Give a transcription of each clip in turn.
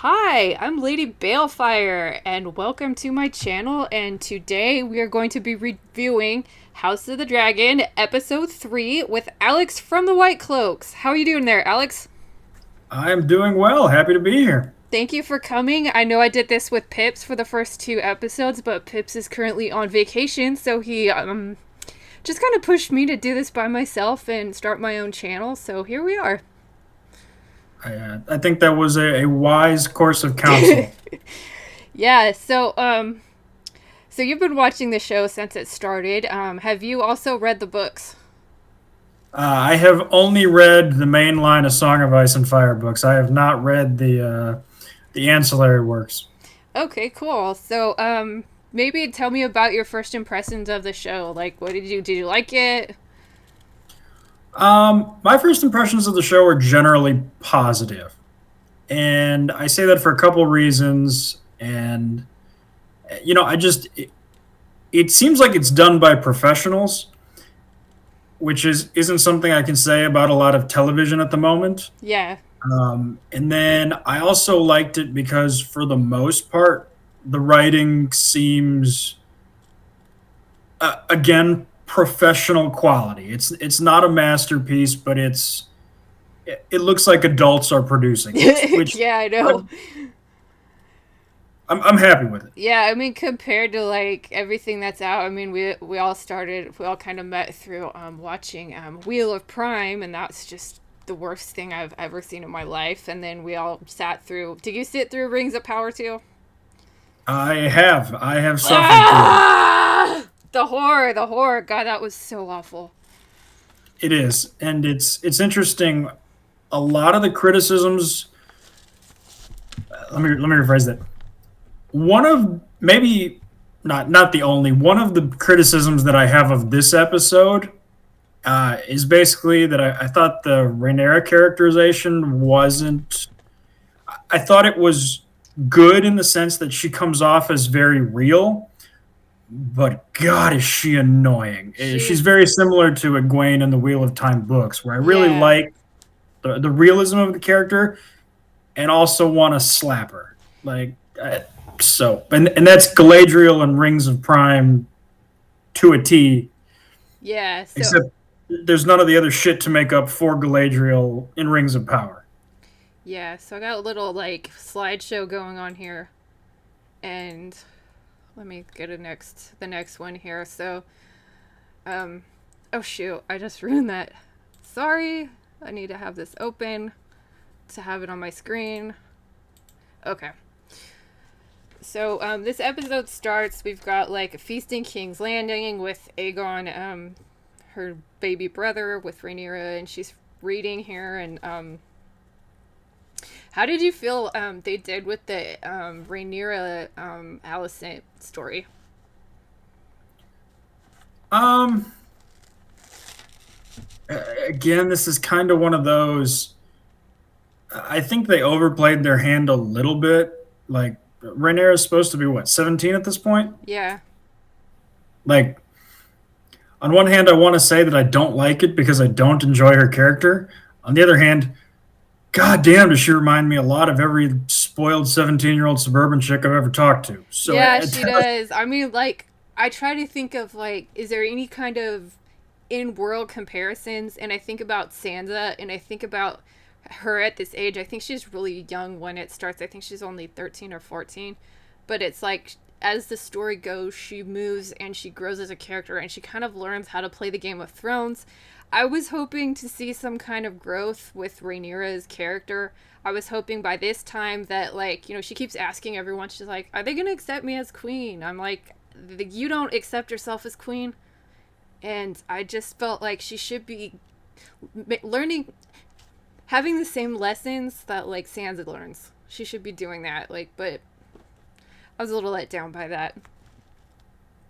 Hi, I'm Lady Balefire, and welcome to my channel. And today we are going to be reviewing House of the Dragon, Episode 3, with Alex from the Whitecloaks. How are you doing there, Alex? I'm doing well. Happy to be here. Thank you for coming. I know I did this with Pips for the first two episodes, but Pips is currently on vacation, so he just kind of pushed me to do this by myself and start my own channel. So here we are. I think that was a wise course of counsel. Yeah. So you've been watching the show since it started. Have you also read the books? I have only read the main line of Song of Ice and Fire books. I have not read the ancillary works. Okay, cool. So maybe tell me about your first impressions of the show. Like, what did you like it? My first impressions of the show are generally positive, and I say that for a couple reasons. And it seems like it's done by professionals, which isn't something I can say about a lot of television at the moment. Yeah. And then I also liked it because, for the most part, the writing seems, again, professional quality. It's not a masterpiece, but it looks like adults are producing it, which Yeah, I know. I'm, I'm happy with it. Yeah, I mean, compared to like everything that's out, I mean, we all kind of met through watching Wheel of Prime, and that's just the worst thing I've ever seen in my life. And then we all sat through. Did you sit through Rings of Power too? I have suffered through it. Ah! The horror. God, that was so awful. It is, and it's interesting. A lot of the criticisms. Let me rephrase that. One of maybe not the only one of the criticisms that I have of this episode is basically that I thought the Rhaenyra characterization wasn't. I thought it was good in the sense that she comes off as very real, but God, is she annoying. She's She's very similar to Egwene in the Wheel of Time books, where I really yeah. like the realism of the character and also want to slap her. Like, and that's Galadriel and Rings of Prime to a T, Yeah, so except there's none of the other shit to make up for Galadriel in Rings of Power. so I got a little like slideshow going on here, and let me get the next one here. Um, oh shoot, I just ruined that. Sorry, I need to have this open to have it on my screen. Okay. So this episode starts. We've got like a feasting King's Landing with Aegon, her baby brother with Rhaenyra, and she's reading here. And how did you feel they did with the Rhaenyra Alicent story? Um, Again, this is kind of one of those. I think they overplayed their hand a little bit. Like, Rhaenyra is supposed to be what, 17 at this point? Yeah. Like, on one hand, I want to say that I don't like it because I don't enjoy her character. On the other hand, god damn, does she remind me a lot of every spoiled 17-year-old suburban chick I've ever talked to. So Yeah, she does. I mean, like, I try to think of, like, is there any kind of in world comparisons? And I think about Sansa, and I think about her at this age. I think she's really young when it starts. I think she's only 13 or 14. But it's like, as the story goes, she moves and she grows as a character, and she kind of learns how to play the Game of Thrones. I was hoping to see some kind of growth with Rhaenyra's character. I was hoping by this time that, like, she keeps asking everyone, she's like, are they going to accept me as queen? I'm like, you don't accept yourself as queen. And I just felt like she should be learning, having the same lessons that, like, Sansa learns. She should be doing that. Like, but I was a little let down by that.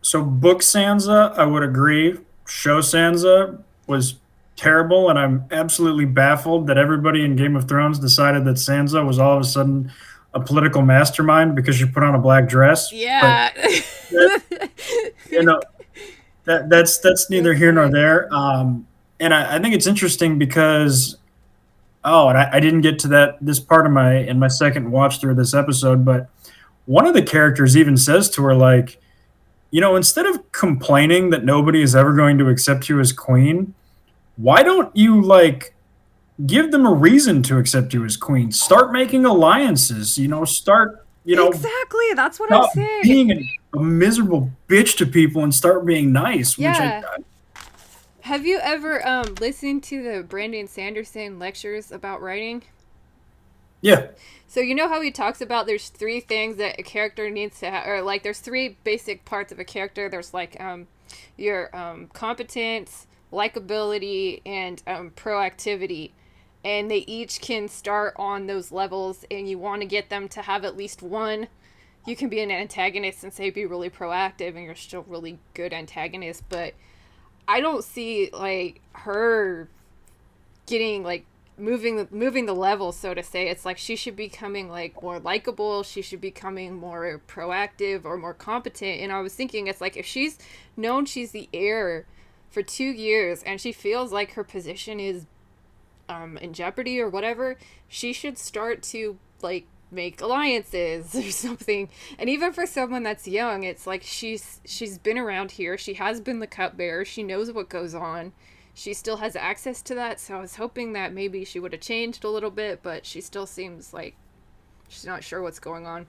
So book Sansa, I would agree. Show Sansa was terrible, and I'm absolutely baffled that everybody in Game of Thrones decided that Sansa was all of a sudden a political mastermind because she put on a black dress. But Yeah. that, you know that's neither That's here nor funny. there. And I think it's interesting because Oh, and I didn't get to this part of my second watch through this episode, but one of the characters even says to her, like, instead of complaining that nobody is ever going to accept you as queen, why don't you like give them a reason to accept you as queen? Start making alliances. Start. Exactly. That's what I'm Stop saying. being a miserable bitch to people and start being nice. Which Yeah. Have you ever listened to the Brandon Sanderson lectures about writing? yeah, So you know how he talks about there's three things that a character needs to have, or like there's three basic parts of a character. There's like your competence, likability, and proactivity, and they each can start on those levels. And you want to get them to have at least one. You can be an antagonist and say be really proactive, and you're still really good antagonist. But I don't see like her getting like moving the level, so to say. It's like she should be becoming like more likable, she should be becoming more proactive or more competent. And I was thinking, it's like if she's known she's the heir for 2 years and she feels like her position is in jeopardy or whatever, she should start to like make alliances or something. And even for someone that's young, it's like she's been around here, she has been the cupbearer, she knows what goes on, she still has access to that. So I was hoping that maybe she would have changed a little bit, but she still seems like she's not sure what's going on.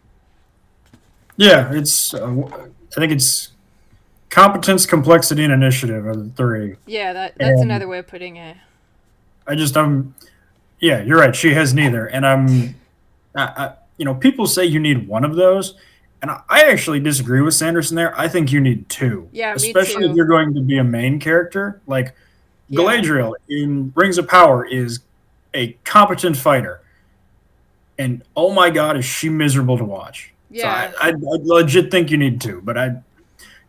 yeah. It's I think it's competence, complexity, and initiative are the three. Yeah, that's And another way of putting it. I'm yeah, you're right. She has neither, and people say you need one of those, and I actually disagree with Sanderson there. I think you need two, Yeah, me especially if too. you're going to be a main character. Like Yeah. Galadriel in Rings of Power is a competent fighter, and oh my god, is she miserable to watch. So Yeah. I legit think you need two, but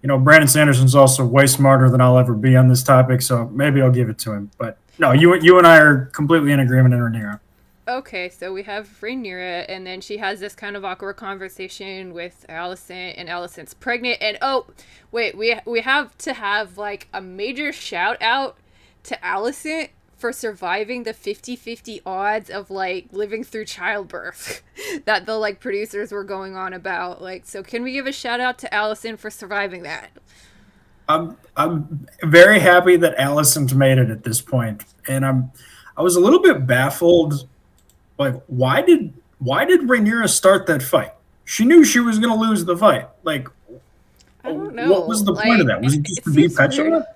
Brandon Sanderson's also way smarter than I'll ever be on this topic, so maybe I'll give it to him. But no, you and I are completely in agreement in Rhaenyra. Okay, so we have Rhaenyra, and then she has this kind of awkward conversation with Alicent, and Alicent's pregnant. And oh, wait, we have to have like a major shout out to Alicent for surviving the 50-50 odds of like living through childbirth that the like producers were going on about. Like, so can we give a shout out to Alicent for surviving that? I'm very happy that Alicent made it at this point, and I was a little bit baffled. Like, why did Rhaenyra start that fight? She knew she was going to lose the fight. Like, I don't what was know. the point of Like, that? Was it just it to be seems weird. petulant?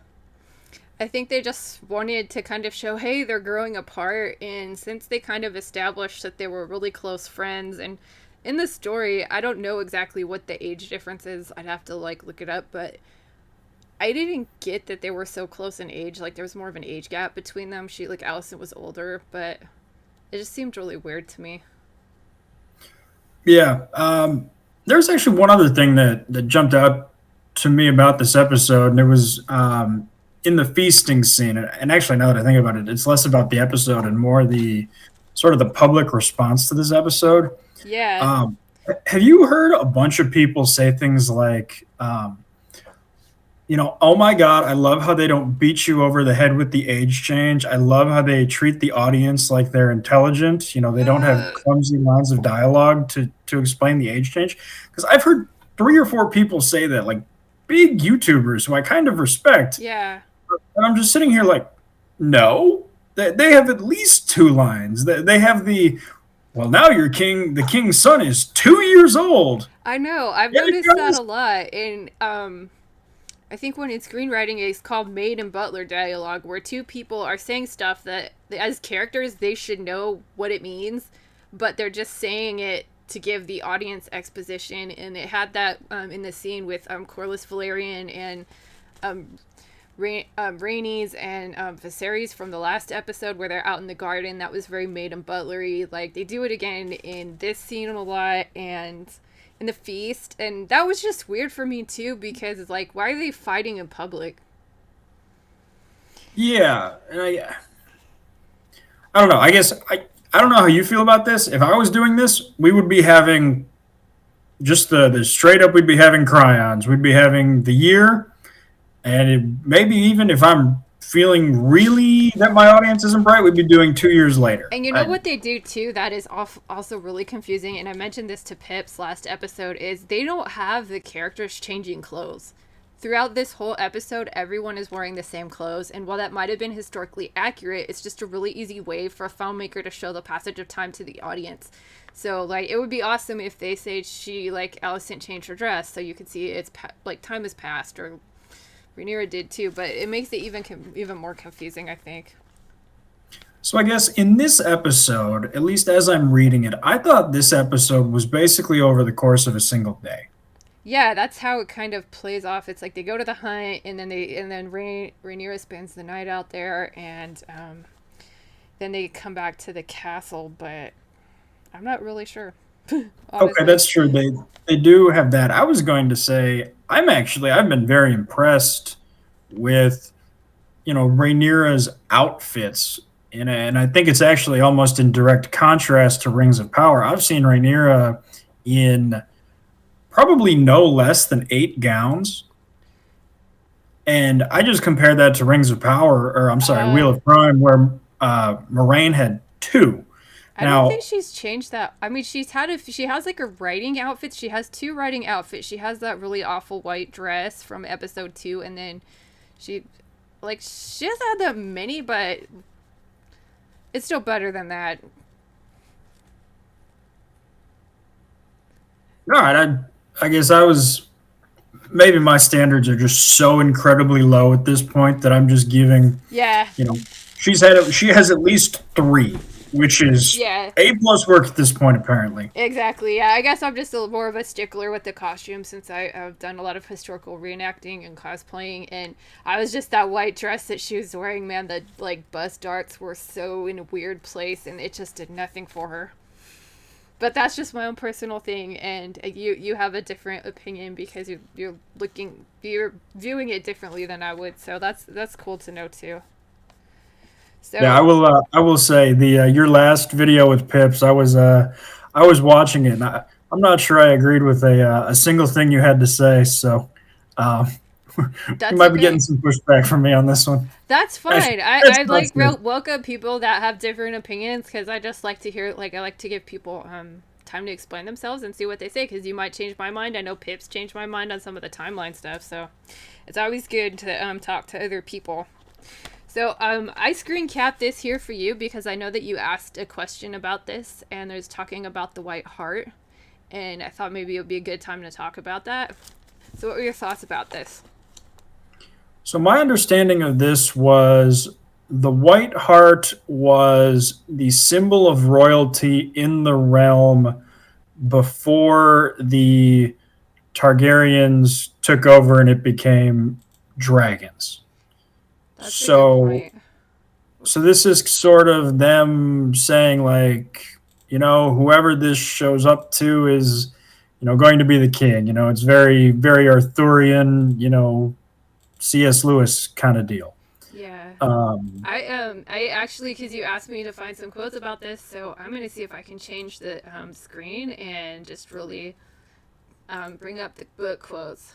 I think they just wanted to kind of show, hey, they're growing apart. And since they kind of established that they were really close friends, and in the story, I don't know exactly what the age difference is. I'd have to like look it up, but I didn't get that they were so close in age. Like there was more of an age gap between them. She like Allison was older, but it just seemed really weird to me. Yeah. There's actually one other thing that jumped out to me about this episode, and it was in the feasting scene. And actually, now that I think about it, it's less about the episode and more the sort of the public response to this episode. Yeah. Um, have you heard a bunch of people say things like, oh my God, I love how they don't beat you over the head with the age change. I love how they treat the audience like they're intelligent. They don't have Uh, clumsy lines of dialogue to explain the age change. Because I've heard three or four people say that, like big YouTubers who I kind of respect. yeah. And I'm just sitting here like, no, they have at least two lines. They have well, now the king's son is 2 years old. I know. I've Yeah, noticed that guys. a lot. And I think when in screenwriting, it's called maid and butler dialogue, where two people are saying stuff that, as characters, they should know what it means, but they're just saying it to give the audience exposition. And it had that in the scene with Corlys Valerian and um, Rhaenys and Viserys from the last episode, where they're out in the garden. That was very maid and butlery. Like they do it again in this scene a lot, and in the feast. And that was just weird for me too, because it's like, why are they fighting in public? Yeah, and I don't know. I guess I don't know how you feel about this. If I was doing this, we would be having just the straight up. We'd be having cryons. We'd be having the year, and maybe even if I'm feeling really that my audience isn't bright, we'd be doing 2 years later. And you know what they do too that is also really confusing, and I mentioned this to Pips last episode, is they don't have the characters changing clothes. Throughout this whole episode, everyone is wearing the same clothes, and while that might have been historically accurate, it's just a really easy way for a filmmaker to show the passage of time to the audience. So, like, it would be awesome if they say she, like, Alicent changed her dress, so you could see it's, like, time has passed, or Rhaenyra did too, but it makes it even more confusing, I think. So I guess in this episode, at least as I'm reading it, I thought this episode was basically over the course of a single day. Yeah, that's how it kind of plays off. It's like they go to the hunt, and then Rhaenyra spends the night out there, and then they come back to the castle. But I'm not really sure. Okay, that's true. They do have that. I was going to say I've been very impressed with Rhaenyra's outfits, and I think it's actually almost in direct contrast to Rings of Power. I've seen Rhaenyra in probably no less than 8 gowns. And I just compared that to Rings of Power, or I'm sorry, Wheel of Time, where Moraine had 2. I don't think she's changed that. I mean, she has like a writing outfit. She has 2 writing outfits. She has that really awful white dress from episode 2, and then she hasn't had that many, but it's still better than that. All right, I guess maybe my standards are just so incredibly low at this point that I'm just giving. Yeah. She has at least 3, which is A+ work at this point, apparently. Exactly. Yeah, I guess I'm just more of a stickler with the costume since I've done a lot of historical reenacting and cosplaying, and I was just that white dress that she was wearing. Man, the bust darts were so in a weird place, and it just did nothing for her. But that's just my own personal thing, and you have a different opinion because you're viewing it differently than I would. So that's cool to know too. So yeah, I will say the your last video with Pips, I was watching it, and I'm not sure I agreed with a single thing you had to say. So you might be getting some pushback from me on this one. That's fine. I like welcome people that have different opinions because I just like to hear I like to give people time to explain themselves and see what they say because you might change my mind. I know Pips changed my mind on some of the timeline stuff, so it's always good to talk to other people. So I screen capped this here for you because I know that you asked a question about this and there's talking about the White Hart, and I thought maybe it would be a good time to talk about that. So what were your thoughts about this? So my understanding of this was the White Hart was the symbol of royalty in the realm before the Targaryens took over and it became dragons. That's a good point. So this is sort of them saying whoever this shows up to is, going to be the king. It's very, very Arthurian, C.S. Lewis kind of deal. Yeah. I actually, because you asked me to find some quotes about this, so I'm going to see if I can change the screen and just really bring up the book quotes.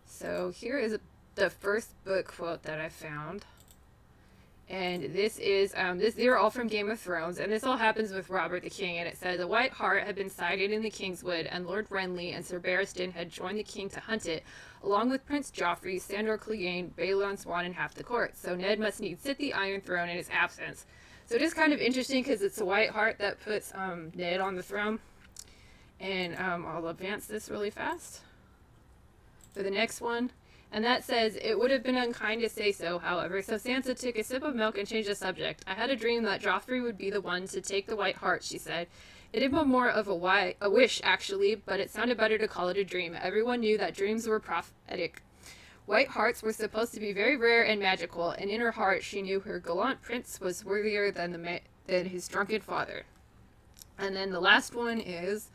So here is the first book quote that I found. And this is, they're all from Game of Thrones, and this all happens with Robert the King, and it says, "The White Hart had been sighted in the Kingswood, and Lord Renly and Sir Barristan had joined the king to hunt it, along with Prince Joffrey, Sandor Clegane, Baelon Swan, and half the court. So Ned must needs sit the Iron Throne in his absence." So it is kind of interesting because it's the White Hart that puts Ned on the throne. And I'll advance this really fast for the next one. And that says, "It would have been unkind to say so, however, so Sansa took a sip of milk and changed the subject. I had a dream that Joffrey would be the one to take the White Hart," she said. "It had been more of a wish, actually, but it sounded better to call it a dream. Everyone knew that dreams were prophetic. White Harts were supposed to be very rare and magical, and in her heart she knew her gallant prince was worthier than his drunken father." And then the last one is,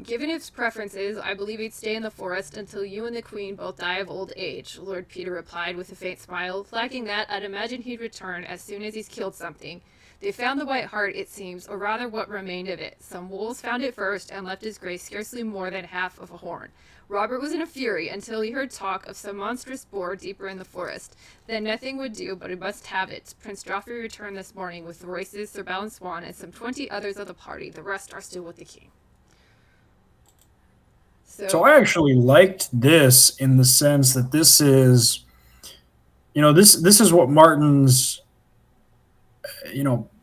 "Given his preferences, I believe he'd stay in the forest until you and the queen both die of old age," Lord Peter replied with a faint smile. "Lacking that, I'd imagine he'd return as soon as he's killed something. They found the white hart, it seems, or rather what remained of it. Some wolves found it first and left his grave scarcely more than half of a horn. Robert was in a fury until he heard talk of some monstrous boar deeper in the forest. Then nothing would do but he must have it. Prince Joffrey returned this morning with the Royces, Sir Balin Swan, and some 20 others of the party. The rest are still with the king. So I actually liked this in the sense that this is, this is what Martin's,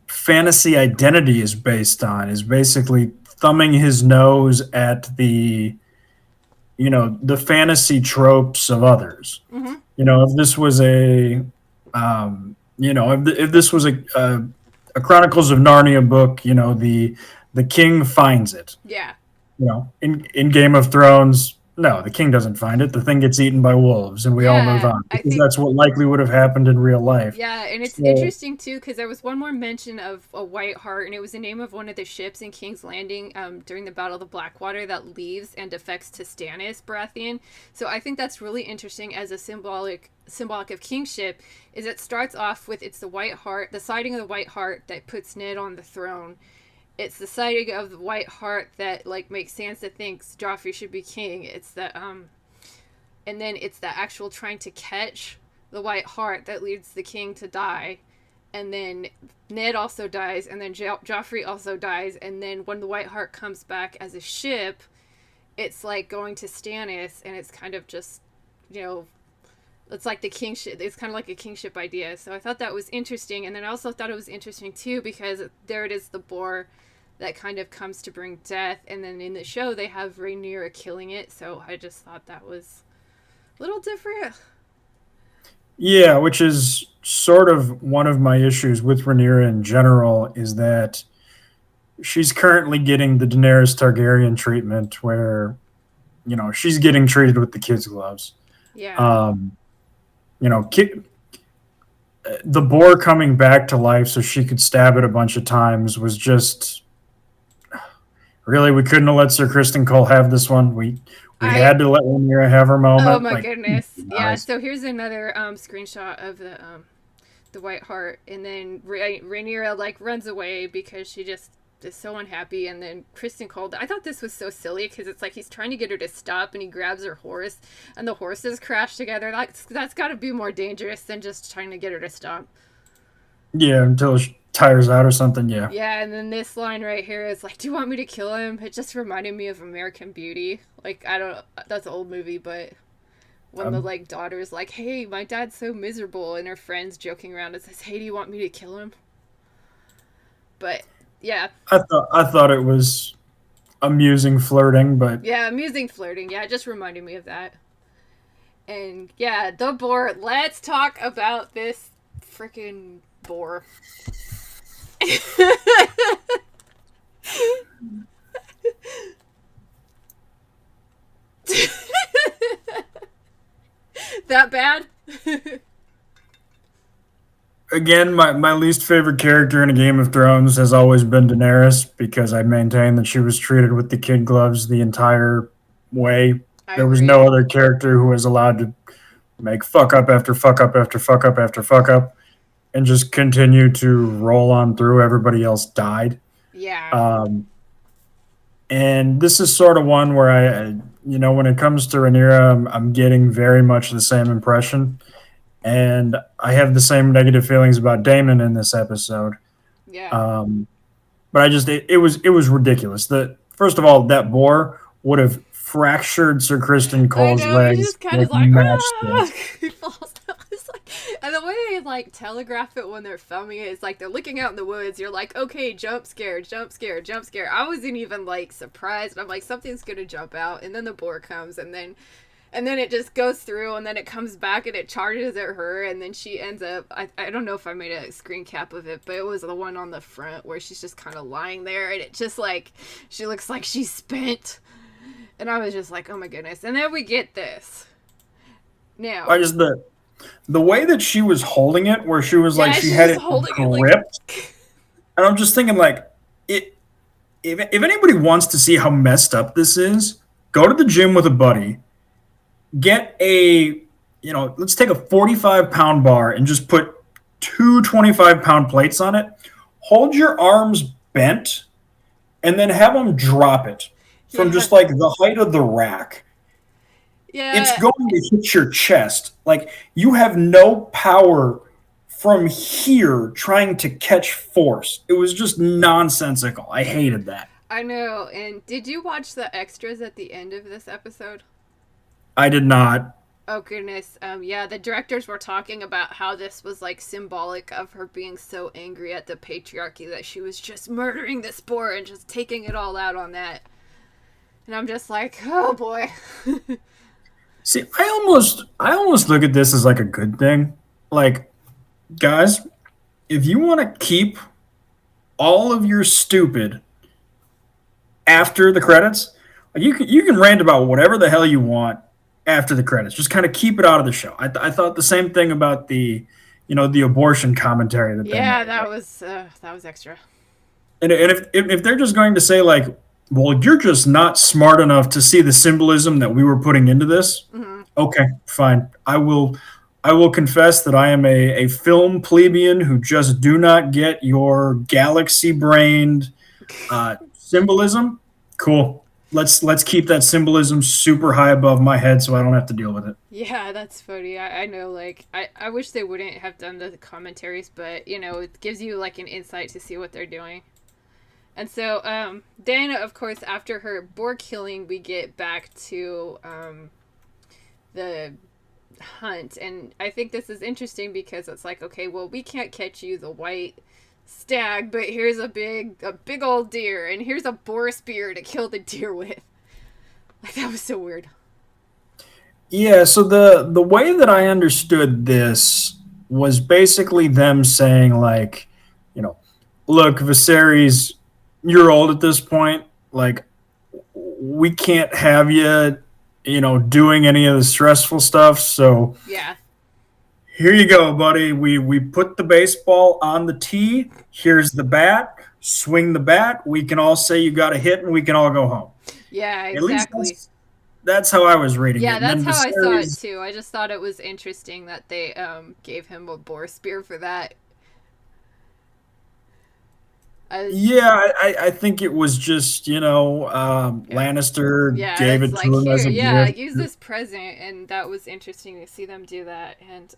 fantasy identity is based on, is basically thumbing his nose at the fantasy tropes of others. Mm-hmm. If this was if this was a Chronicles of Narnia book, the king finds it. Yeah. In Game of Thrones, no, the king doesn't find it. The thing gets eaten by wolves, and we all move on. Because that's what likely would have happened in real life. Yeah, and it's interesting, too, because there was one more mention of a white hart, and it was the name of one of the ships in King's Landing during the Battle of the Blackwater that leaves and defects to Stannis Baratheon. So I think that's really interesting as a symbolic of kingship, is it starts off with it's the white hart, the sighting of the white hart that puts Ned on the throne. It's the sighting of the white hart that makes Sansa thinks Joffrey should be king. It's the and then it's the actual trying to catch the white hart that leads the king to die, and then Ned also dies, and then Joffrey also dies, and then when the white hart comes back as a ship, it's like going to Stannis, and it's kind of just it's like the kingship. It's kind of like a kingship idea. So I thought that was interesting, and then I also thought it was interesting too because there it is, the boar that kind of comes to bring death, and then in the show they have Rhaenyra killing it. So I just thought that was a little different. Yeah, which is sort of one of my issues with Rhaenyra in general, is that she's currently getting the Daenerys Targaryen treatment where, she's getting treated with the kids' gloves. Yeah. The boar coming back to life so she could stab it a bunch of times was just really, we couldn't have let Sir Kristen Cole have this one. We had to let Rhaenyra have her moment. Oh my goodness! Yeah. So here's another screenshot of the white hart, and then Rhaenyra runs away because she just is so unhappy, and then Kristen Cole, I thought this was so silly because it's like he's trying to get her to stop, and he grabs her horse, and the horses crash together. That's got to be more dangerous than just trying to get her to stop. Yeah, until she tires out or something. Yeah. Yeah, and then this line right here is like, "Do you want me to kill him?" It just reminded me of American Beauty. That's an old movie, but when the daughter's like, "Hey, my dad's so miserable," and her friends joking around and says, "Hey, do you want me to kill him?" But yeah, I thought it was amusing flirting, but yeah, amusing flirting. Yeah, it just reminded me of that. And yeah, the boar. Let's talk about this freaking boar. That bad? Again, my least favorite character in a Game of Thrones has always been Daenerys, because I maintain that she was treated with the kid gloves the entire way. There was no other character who was allowed to make fuck up after fuck up after fuck up after fuck up and just continue to roll on through. Everybody else died. Yeah. And this is sort of one where when it comes to Rhaenyra, I'm getting very much the same impression. And I have the same negative feelings about Daemon in this episode. Yeah. But it was ridiculous. First of all, that boar would have fractured Sir Kristen Cole's legs. He's just kind of he falls. And the way they telegraph it when they're filming it, it's like they're looking out in the woods. You're like, okay, jump scare, jump scare, jump scare. I wasn't even surprised. I'm like, something's gonna jump out, and then the boar comes, and then it just goes through, and then it comes back and it charges at her, and then she ends up, I don't know if I made a screen cap of it, but it was the one on the front where she's just kind of lying there, and it just she looks like she's spent. And I was just like, oh my goodness. And then we get this. Now, the way that she was holding it, where she was she had it gripped, and I'm just thinking if anybody wants to see how messed up this is, go to the gym with a buddy, get let's take a 45-pound bar and just put two 25-pound plates on it, hold your arms bent and then have them drop it from Yeah. just like the height of the rack. It's Yeah. going to hit your chest. Like you have no power from here trying to catch force. It was just nonsensical. I hated that. I know. And did you watch the extras at the end of this episode? I did not. Oh goodness. Yeah, the directors were talking about how this was like symbolic of her being so angry at the patriarchy that she was just murdering the spore and just taking it all out on that. And I'm just like, oh boy. See, I almost look at this as like a good thing. Like, guys, if you want to keep all of your stupid after the credits, like you can rant about whatever the hell you want after the credits. Just kind of keep it out of the show. I thought the same thing about the abortion commentary that they Yeah, made. that was extra. And if they're just going to say like, well, you're just not smart enough to see the symbolism that we were putting into this. Mm-hmm. Okay, fine. I will confess that I am a film plebeian who just do not get your galaxy brained symbolism. Cool. Let's keep that symbolism super high above my head so I don't have to deal with it. Yeah, that's funny. I know, like, I wish they wouldn't have done the commentaries, but, it gives you, like, an insight to see what they're doing. And so, then, of course, after her boar killing, we get back to, the hunt. And I think this is interesting because it's like, okay, well, we can't catch you, the white stag, but here's a big old deer, and here's a boar spear to kill the deer with. Like, that was so weird. Yeah, so the way that I understood this was basically them saying like, you know, look, Viserys, you're old at this point. Like, we can't have you, doing any of the stressful stuff. So Yeah. here you go, buddy. We put the baseball on the tee. Here's the bat. Swing the bat. We can all say you got a hit, and we can all go home. Yeah, At least exactly. that's how I was reading it. Yeah, And that's then how I saw it Viserys, too. I just thought it was interesting that they gave him a boar spear for that. I, yeah, I think it was just yeah. Lannister Yeah, gave it's it to like him here, as a yeah, gift. use this present, and that was interesting to see them do that. And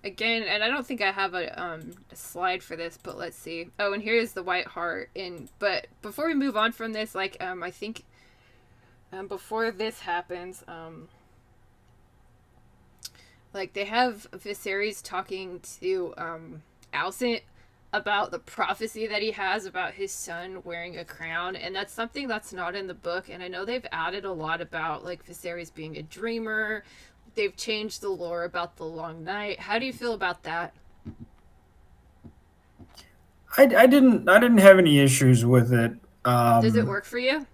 again, and I don't think I have a slide for this, but let's see. Oh, and here's the white heart. And but before we move on from this, like I think before this happens, like they have Viserys talking to Alicent about the prophecy that he has about his son wearing a crown, and that's something that's not in the book. And I know they've added a lot about like Viserys being a dreamer. They've changed the lore about the long night. How do you feel about that? I didn't have any issues with it. Does it Um, work for you?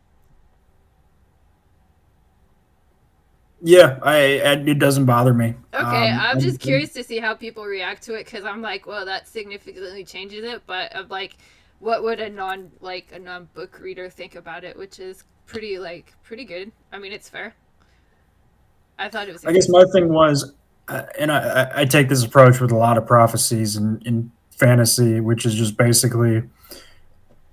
yeah, it doesn't bother me. Okay, I'm just curious to see how people react to it because I'm like, well, that significantly changes it. But I'm like, what would a non book reader think about it? Which is pretty good. I mean, it's fair. I thought it was I guess my interesting. thing was, and I take this approach with a lot of prophecies in fantasy, which is just basically,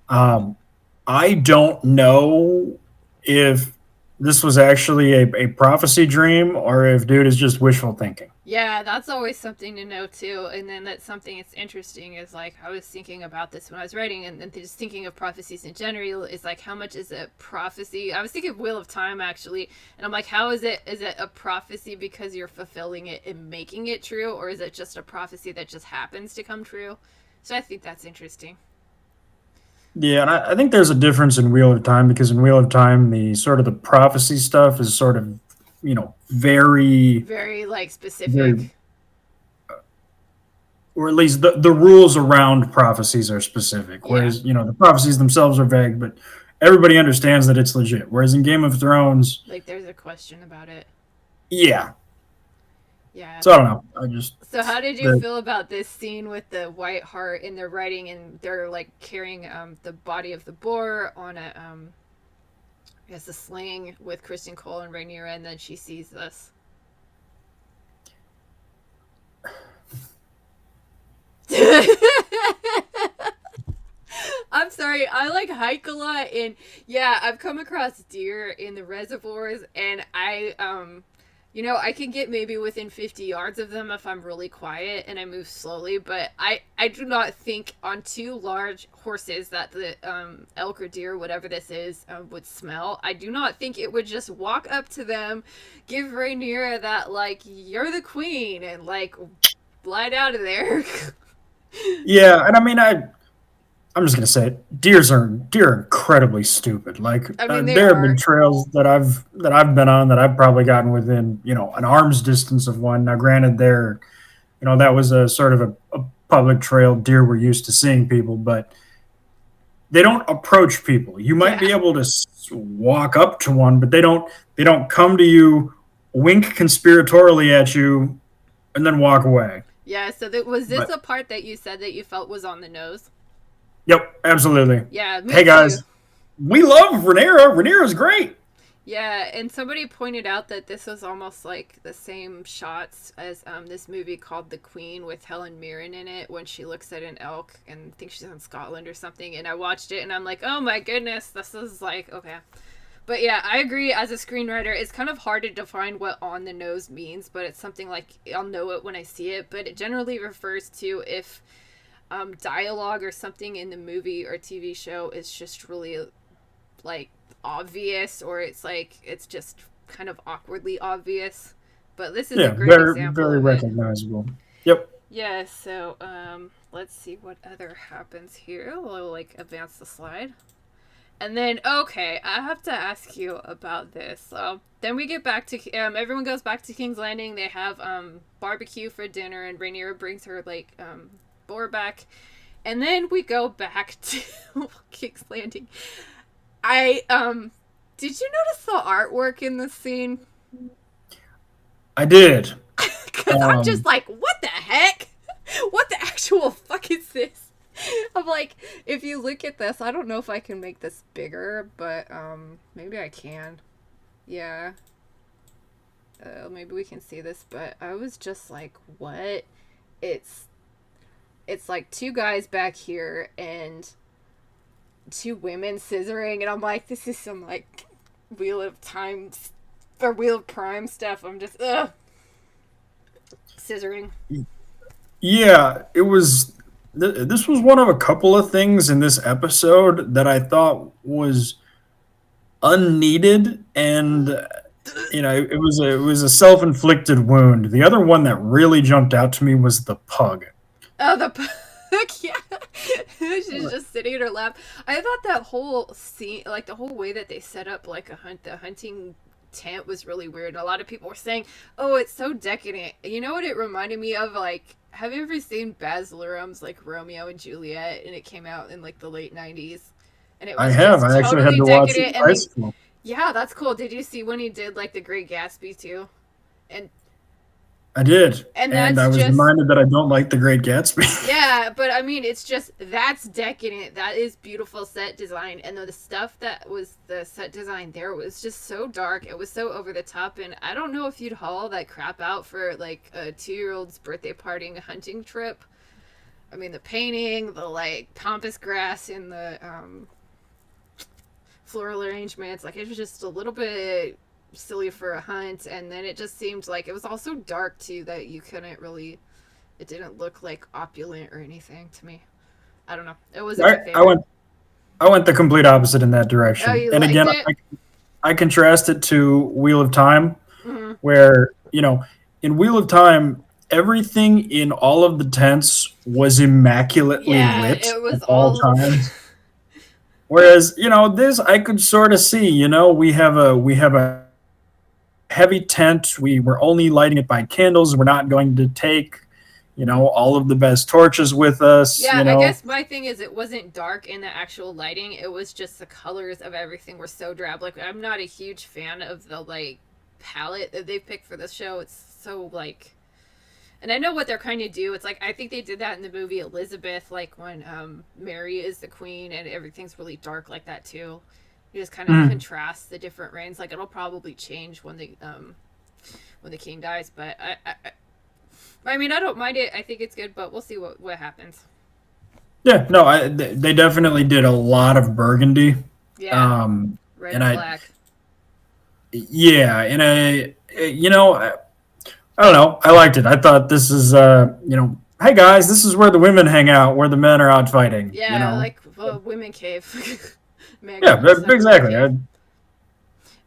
um, I don't know if this was actually a prophecy dream or if dude is just wishful thinking. Yeah, that's always something to know too. And then that's something that's interesting is like I was thinking about this when I was writing, and just thinking of prophecies in general is like how much is a prophecy? I was thinking of Wheel of Time actually, and I'm like, how is it? Is it a prophecy because you're fulfilling it and making it true, or is it just a prophecy that just happens to come true? So I think that's interesting. Yeah, and I think there's a difference in Wheel of Time because in Wheel of Time, the sort of the prophecy stuff is sort of, very, Very like very, specific. or at least the rules around prophecies are specific. Yeah, Whereas, the prophecies themselves are vague, but everybody understands that it's legit. Whereas in Game of Thrones, like there's a question about it. yeah. Yeah. So I don't know. I just, So how did you the, feel about this scene with the white heart in their writing, and they're like carrying the body of the boar on I guess a sling with Kristen Cole and Rhaenyra, and then she sees this. I'm sorry. I like hike a lot, and yeah, I've come across deer in the reservoirs, and I can get maybe within 50 yards of them if I'm really quiet and I move slowly. But I do not think on two large horses that the elk or deer, whatever this is, would smell. I do not think it would just walk up to them, give Rhaenyra that like you're the queen, and like glide out of there. Yeah, and I mean, I'm just gonna say it. Deer are incredibly stupid. Like I mean, they there have been are. trails that I've been on that I've probably gotten within an arm's distance of one. Now, granted, that was a sort of a public trail. Deer were used to seeing people, but they don't approach people. You might Yeah. be able to walk up to one, but they don't come to you, wink conspiratorially at you, and then walk away. Yeah, so was this But a part that you said that you felt was on the nose? yep, absolutely. Yeah, me Hey too. guys, we love Rhaenyra. Rhaenyra's great. Yeah, and somebody pointed out that this was almost like the same shots as this movie called The Queen with Helen Mirren in it when she looks at an elk and thinks she's in Scotland or something. And I watched it and I'm like, oh my goodness, this is like, okay. But yeah, I agree. As a screenwriter, it's kind of hard to define what on the nose means, but it's something like I'll know it when I see it. But it generally refers to if dialogue or something in the movie or TV show is just really like obvious, or it's just kind of awkwardly obvious. But this is a Yeah, great very example very of it. recognizable. Yep. Yeah, so let's see what other happens here. We'll like advance the slide. And then, okay, I have to ask you about this. So then we get back to everyone goes back to King's Landing. They have barbecue for dinner, and Rhaenyra brings her like boar back, and then we go back to King's Landing. I did you notice the artwork in this scene? I did. Because I'm just Um, like, what the heck? What the actual fuck is this? I'm like, if you look at this, I don't know if I can make this bigger, but maybe I can. Yeah. Maybe we can see this, but I was just like, what? It's it's like two guys back here and two women scissoring, and I'm like, this is some like Wheel of Time or Wheel of Prime stuff. I'm just scissoring. yeah, it was. This was one of a couple of things in this episode that I thought was unneeded, and it was a self inflicted wound. The other one that really jumped out to me was the pug. Oh, the pug. Yeah. She's just sitting in her lap. I thought that whole scene, like the whole way that they set up like the hunting tent was really weird. And a lot of people were saying, "Oh, it's so decadent." You know what it reminded me of? Like, have you ever seen Baz Luhrmann's like Romeo and Juliet? And it came out in like the late '90s, and it I was have. just I actually had totally to watch it decadent. in And high then, school. yeah, that's cool. Did you see when he did like The Great Gatsby too? And I did, and that's I was just reminded that I don't like The Great Gatsby. yeah, but I mean, it's just that's decadent. That is beautiful set design, and the stuff that was the set design there was just so dark. It was so over the top, and I don't know if you'd haul that crap out for like a 2-year-old's birthday party and a hunting trip. I mean, the painting, the like pampas grass, and the floral arrangements, like it was just a little bit silly for a hunt, and then it just seemed like it was also dark too that you couldn't really it didn't look like opulent or anything to me. I don't know. It wasn't my I favorite. went I went the complete opposite in that Oh, direction. you And liked again, it? I contrast it to Wheel of Time, Mm-hmm. where in Wheel of Time, everything in all of the tents was immaculately Yeah, lit it at was all all. times. Whereas, this I could sort of see. We have a heavy tent. We were only lighting it by candles. We're not going to take, all of the best torches with us. Yeah, I guess my thing is it wasn't dark in the actual lighting. It was just the colors of everything were so drab. Like I'm not a huge fan of the like palette that they picked for this show. It's so like and I know what they're trying to do. It's like I think they did that in the movie Elizabeth, like when Mary is the queen and everything's really dark like that too. You just kind of Mm. contrast the different reigns. Like it'll probably change when the king dies, but I mean, I don't mind it. I think it's good, but we'll see what happens. Yeah, no, they definitely did a lot of burgundy. Yeah, Um, red and and black. yeah, and I don't know. I liked it. I thought this is, hey guys, this is where the women hang out, where the men are out fighting. Yeah, like women cave. Man Yeah, group instead of women exactly. cave.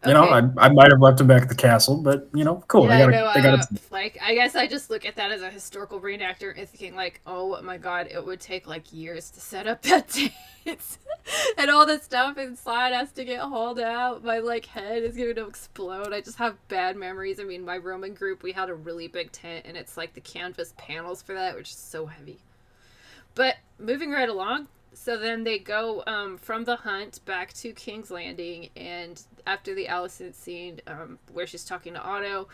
Okay. I might have left him back at the castle, but cool. Yeah, I know. They got it. Like, I guess I just look at that as a historical reenactor and thinking, like, oh my god, it would take like years to set up that dance, and all the stuff inside has to get hauled out. My like head is going to explode. I just have bad memories. I mean, my Roman group, we had a really big tent, and it's like the canvas panels for that, which is so heavy. But moving right along, so then they go from the hunt back to King's Landing, and after the Alicent scene where she's talking to Otto,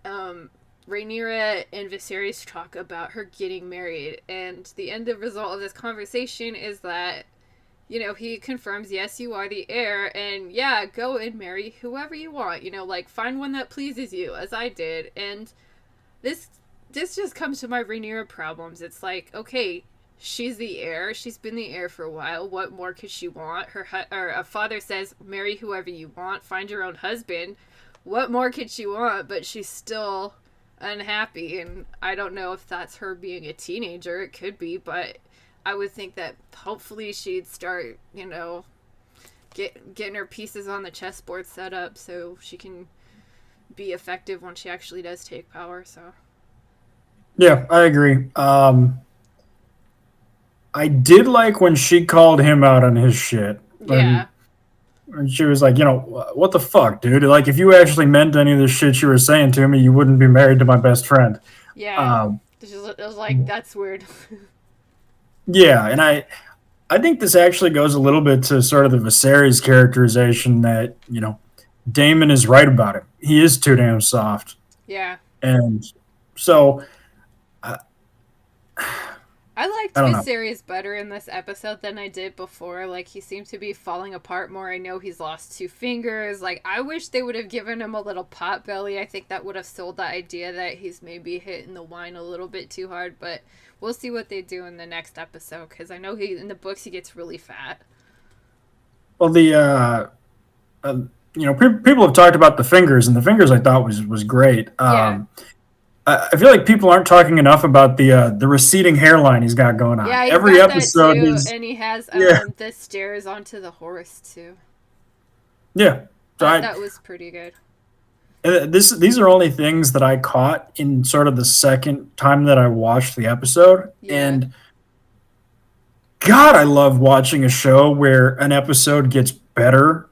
Rhaenyra and Viserys talk about her getting married, and the end of result of this conversation is that he confirms, yes, you are the heir, and yeah, go and marry whoever you want. Like find one that pleases you, as I did, and this this just comes to my Rhaenyra problems. It's like, okay, she's the heir. She's been the heir for a while. What more could she want? Or a father says, marry whoever you want. Find your own husband. What more could she want? But she's still unhappy, and I don't know if that's her being a teenager. It could be, but I would think that hopefully she'd start, getting her pieces on the chessboard set up so she can be effective when she actually does take power. So Yeah, I agree. I did like when she called him out on his shit. yeah, And she was like, what the fuck, dude? Like, if you actually meant any of the shit you were saying to me, you wouldn't be married to my best friend. yeah. Um, It was like, that's weird. yeah, and I think this actually goes a little bit to sort of the Viserys characterization that, Damon is right about it. He is too damn soft. Yeah. And so, I liked I don't know. Viserys better in this episode than I did before. Like, he seemed to be falling apart more. I know he's lost 2 fingers. Like, I wish they would have given him a little pot belly. I think that would have sold the idea that he's maybe hitting the wine a little bit too hard. But we'll see what they do in the next episode, because I know in the books he gets really fat. Well, people have talked about the fingers, and the fingers I thought was great. Yeah. I feel like people aren't talking enough about the receding hairline he's got going on. Yeah, he's Every got that episode, too. he's And he has yeah, the stairs onto the horse too. yeah. So That was pretty good. these are only things that I caught in sort of the second time that I watched the episode, Yeah. and God, I love watching a show where an episode gets better.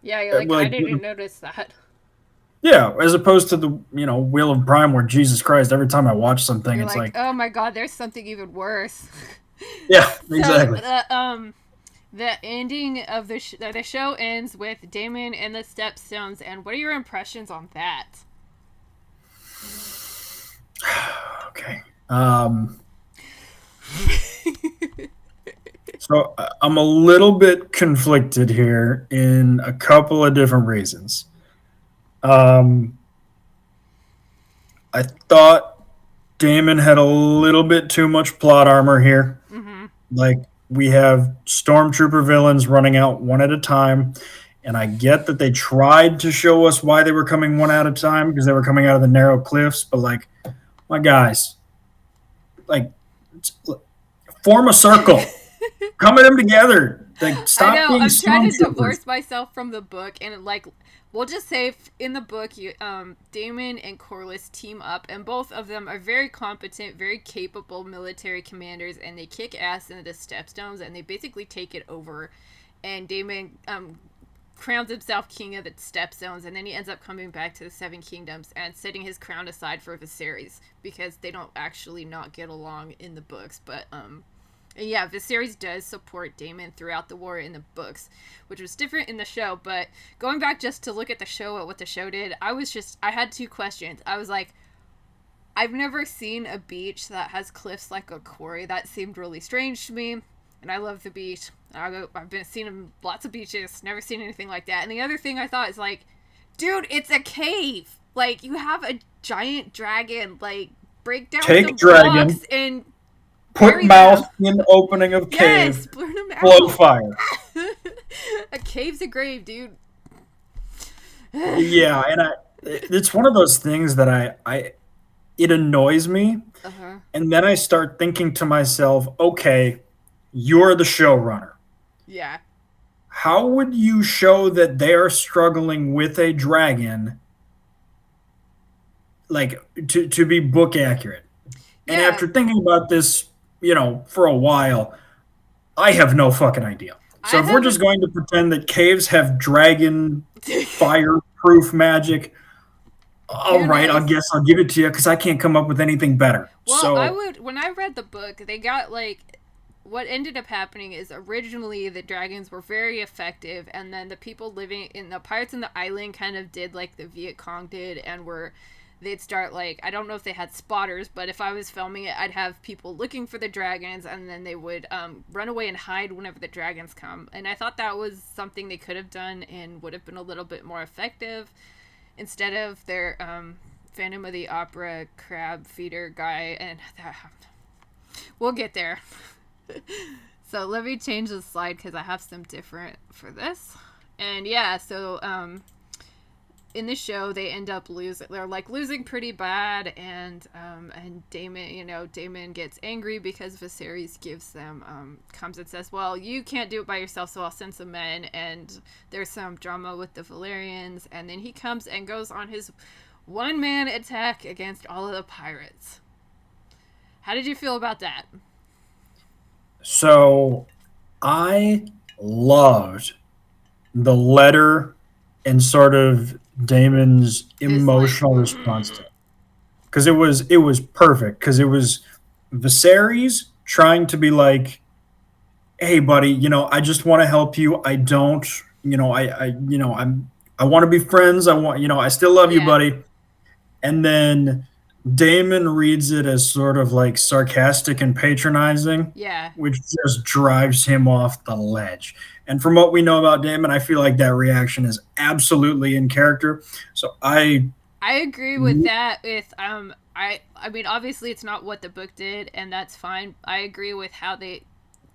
Yeah, you're like, I Like, didn't notice that. yeah, as opposed to the Wheel of Prime, where Jesus Christ, every time I watch something, You're it's like, like, oh my god, there's something even worse. yeah, So exactly. the ending of the show ends with Damon and the Stepstones, and what are your impressions on that? Okay. So I'm a little bit conflicted here in a couple of different reasons. Um, I thought Damon had a little bit too much plot armor here. Mm-hmm. Like, we have stormtrooper villains running out one at a time, and I get that they tried to show us why they were coming one at a time because they were coming out of the narrow cliffs, but like, my guys, like, form a circle. Come at them together. Like, I stop know. being I'm trying to stormtroopers. divorce myself from the book, and like, we'll just say in the book, Damon and Corlys team up, and both of them are very competent, very capable military commanders, and they kick ass into the Stepstones, and they basically take it over. And Damon crowns himself king of the Stepstones, and then he ends up coming back to the Seven Kingdoms and setting his crown aside for Viserys because they don't actually not get along in the books, but yeah, Viserys does support Daemon throughout the war in the books, which was different in the show. But going back just to look at the show, at what the show did, I had 2 questions. I was like, I've never seen a beach that has cliffs like a quarry. That seemed really strange to me. And I love the beach. I've been seeing lots of beaches, never seen anything like that. And the other thing I thought is like, dude, it's a cave. Like, you have a giant dragon, like, break down Take some dragon, blocks and put bury mouth them. in opening of cave, Yes, burn them blow out. fire. A cave's a grave, dude. Yeah, and it's one of those things that it annoys me, Uh huh. and then I start thinking to myself, okay, you're the showrunner. Yeah. How would you show that they are struggling with a dragon, like to be book accurate? And Yeah. after thinking about this, for a while, I have no fucking idea. So I if we're just haven't. going to pretend that caves have dragon fireproof magic, all Who right, I knows? guess I'll give it to you because I can't come up with anything better. Well, I So would. When I read the book, they got like. What ended up happening is originally the dragons were very effective, and then the people living in the pirates in the island kind of did like the Viet Cong did, and were they'd start like I don't know if they had spotters, but if I was filming it, I'd have people looking for the dragons, and then they would run away and hide whenever the dragons come. And I thought that was something they could have done and would have been a little bit more effective instead of their Phantom of the Opera crab feeder guy, and we'll get there. So let me change the slide because I have some different for this. And yeah, so in the show they end up losing. They're like losing pretty bad, and Damon, Damon gets angry because Viserys gives them comes and says, "Well, you can't do it by yourself, so I'll send some men." And there's some drama with the Valyrians, and then he comes and goes on his one-man attack against all of the pirates. How did you feel about that? so I loved the letter and sort of Damon's His like, emotional response to it because it was perfect because it was Viserys trying to be like, hey buddy, I just want to help you. I don't, I want to be friends. I still love you, yeah, buddy. And then Damon reads it as sort of like sarcastic and patronizing, yeah. which just drives him off the ledge. And from what we know about Damon, I feel like that reaction is absolutely in character. So I agree with that. With I mean, obviously, it's not what the book did, and that's fine. I agree with how they,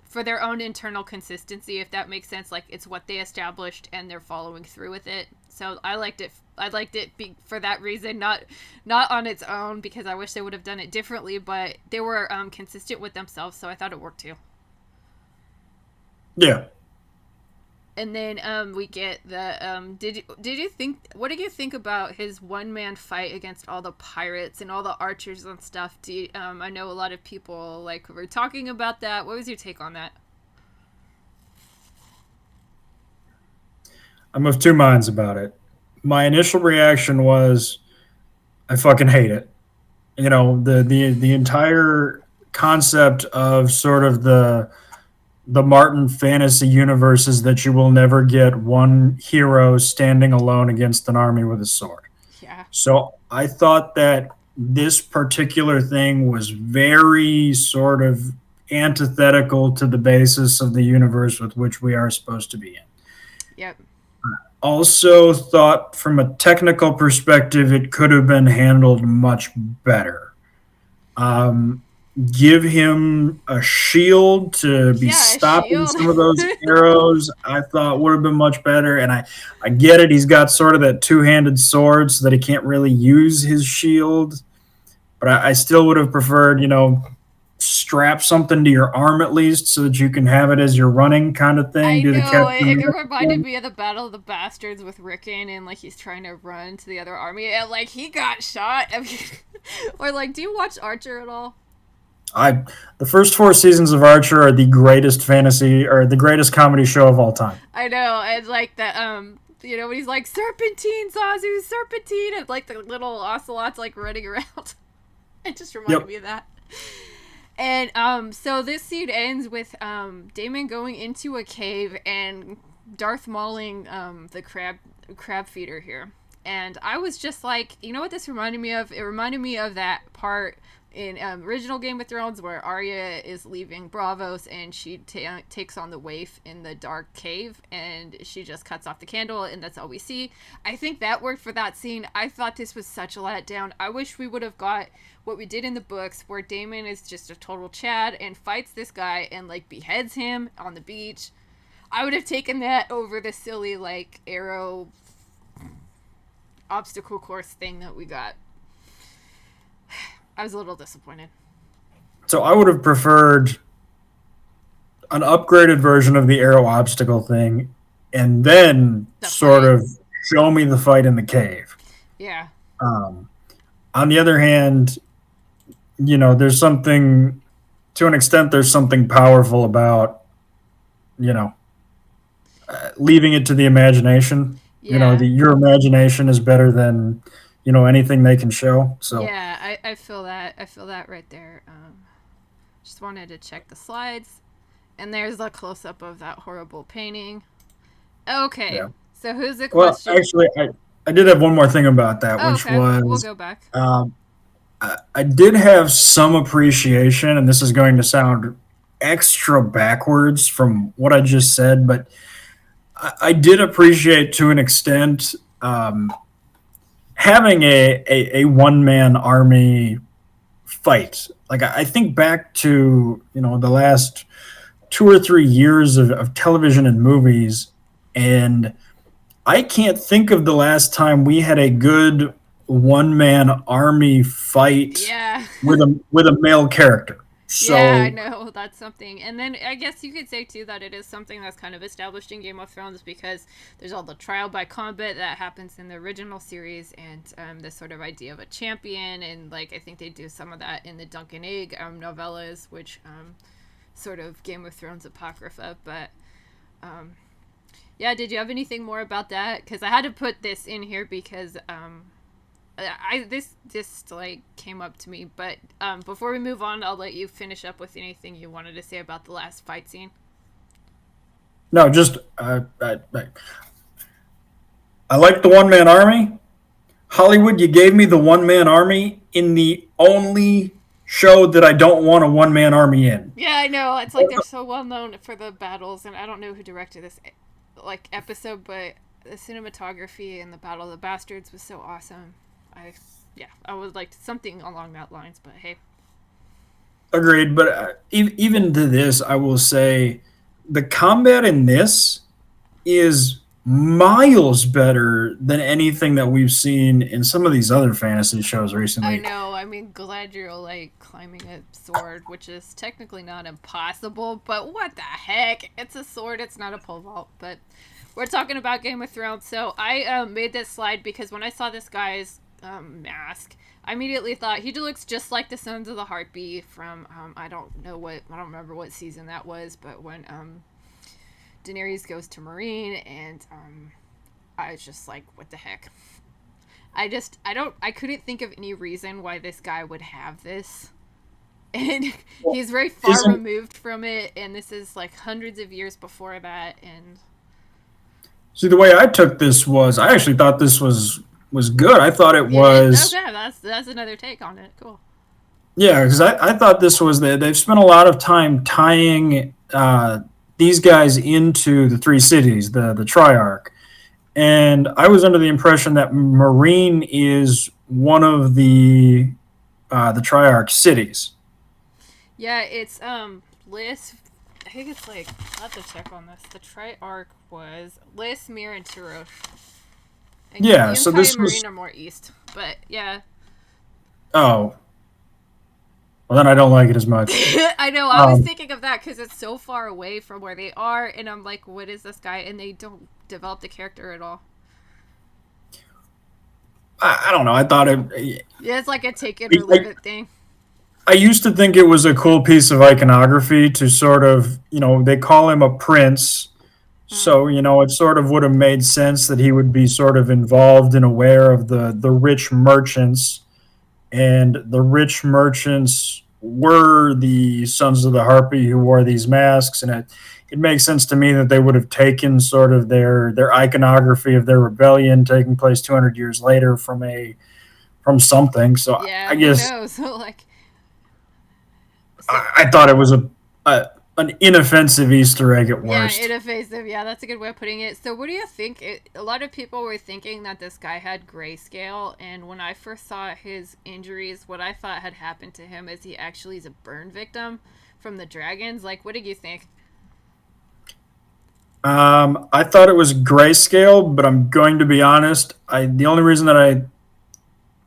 for their own internal consistency, if that makes sense. Like it's what they established, and they're following through with it. So I liked it. I liked it for that reason, not on its own, because I wish they would have done it differently. But they were consistent with themselves, so I thought it worked too. yeah. And then we get the did you think what did you think about his one man fight against all the pirates and all the archers and stuff? I know a lot of people like were talking about that. What was your take on that? I'm of two minds about it. My initial reaction was I fucking hate it. The entire concept of sort of the Martin fantasy universe is that you will never get one hero standing alone against an army with a sword. Yeah. So I thought that this particular thing was very sort of antithetical to the basis of the universe with which we are supposed to be in. Yep. Also, thought from a technical perspective, it could have been handled much better. Um, Give him a shield to be Yeah, a stopping shield. some of those arrows. I thought would have been much better. And I get it. He's got sort of that two-handed sword so that he can't really use his shield. But I still would have preferred, strap something to your arm at least so that you can have it as your running kind of thing. I Do the know Captain it America reminded thing. me of the Battle of the Bastards with Rickon, and like he's trying to run to the other army, and like he got shot. I mean, or like, do you watch Archer at all? I The first four seasons of Archer are the greatest fantasy or the greatest comedy show of all time. I know, and like that, when he's like serpentine, Zazu, serpentine, and like the little ocelots like running around. It just reminded Yep. me of that. And so this scene ends with Damon going into a cave and Darth mauling the crab feeder here. And I was just like, you know what this reminded me of? It reminded me of that part in original Game of Thrones, where Arya is leaving Bravos and she takes on the waif in the dark cave and she just cuts off the candle and that's all we see. I think that worked for that scene. I thought this was such a letdown. I wish we would have got what we did in the books, where Daemon is just a total Chad and fights this guy and like beheads him on the beach. I would have taken that over the silly like arrow obstacle course thing that we got. I was a little disappointed. So I would have preferred an upgraded version of the arrow obstacle thing, and then The sort fight. of show me the fight in the cave. Yeah. Um, on the other hand, there's something, to an extent, there's something powerful about, you know, leaving it to the imagination. Yeah. Your imagination is better than, anything they can show. So, Yeah, I feel that. I feel that right there. Just wanted to check the slides. And there's a close up of that horrible painting. Okay. yeah. So who's the Well, question? actually, I did have one more thing about that, Oh, which okay. We'll was go back. I did have some appreciation, and this is going to sound extra backwards from what I just said, but I did appreciate to an extent having a one man army fight. Like I think back to the last 2 or 3 years of television and movies, and I can't think of the last time we had a good one man army fight Yeah. with a male character. Yeah, I So know. That's something. And then I guess you could say, too, that it is something that's kind of established in Game of Thrones because there's all the trial by combat that happens in the original series and this sort of idea of a champion. And, like, I think they do some of that in the Dunk and Egg novellas, which sort of Game of Thrones apocrypha. But, yeah, did you have anything more about that? Because I had to put this in here because this just like came up to me, but before we move on, I'll let you finish up with anything you wanted to say about the last fight scene. no, just I like the one man army. Hollywood, you gave me the one man army in the only show that I don't want a one man army in. Yeah, I know. It's like they're so well known for the battles, and I don't know who directed this like episode, but the cinematography in the Battle of the Bastards was so awesome. I yeah, I would like something along that lines, but hey. Agreed, but even to this, I will say the combat in this is miles better than anything that we've seen in some of these other fantasy shows I recently. know. I mean, Galadriel like climbing a sword, which is technically not impossible, but what the heck? It's a sword. It's not a pole vault. But we're talking about Game of Thrones, so I made this slide because when I saw this guy's mask, I immediately thought he looks just like the Sons of the Harpy from I don't remember what season that was, but when Daenerys goes to Marine, and I was just like, what the heck? I couldn't think of any reason why this guy would have this. And Well, he's very far isn't removed from it, and this is like hundreds of years before that. And See, the way I took this was I actually thought this was good. I thought it you did was okay. That's another take on it. Cool. yeah, because I thought this was they've spent a lot of time tying these guys into the three cities, the Triarch, and I was under the impression that Marine is one of the Triarch cities. Yeah, it's Lys. I think it's like I'll have to check on this. The Triarch was Lys, Mir, and Turosh. And Yeah, so Yunkai this and was Marine are more east, but yeah. oh well then I don't like it as much. I know. I was Um, thinking of that because it's so far away from where they are, and I'm like, what is this guy? And they don't develop the character at all. I don't know. I thought it. Yeah, it's like a take it or leave I, it thing. I used to think it was a cool piece of iconography to sort of, they call him a prince. Mm. So, it sort of would have made sense that he would be sort of involved and aware of the rich merchants. And the rich merchants were the Sons of the Harpy who wore these masks. And it makes sense to me that they would have taken sort of their iconography of their rebellion taking place 200 years later from something. So I Yeah, who guess knows? Like, So I thought it was an inoffensive Easter egg at yeah, worst. ineffective. Yeah, that's a good way of putting it. So, what do you think? A lot of people were thinking that this guy had grayscale, and when I first saw his injuries, what I thought had happened to him is he actually is a burn victim from the dragons. Like, what did you think? I thought it was grayscale, but I'm going to be honest. The only reason that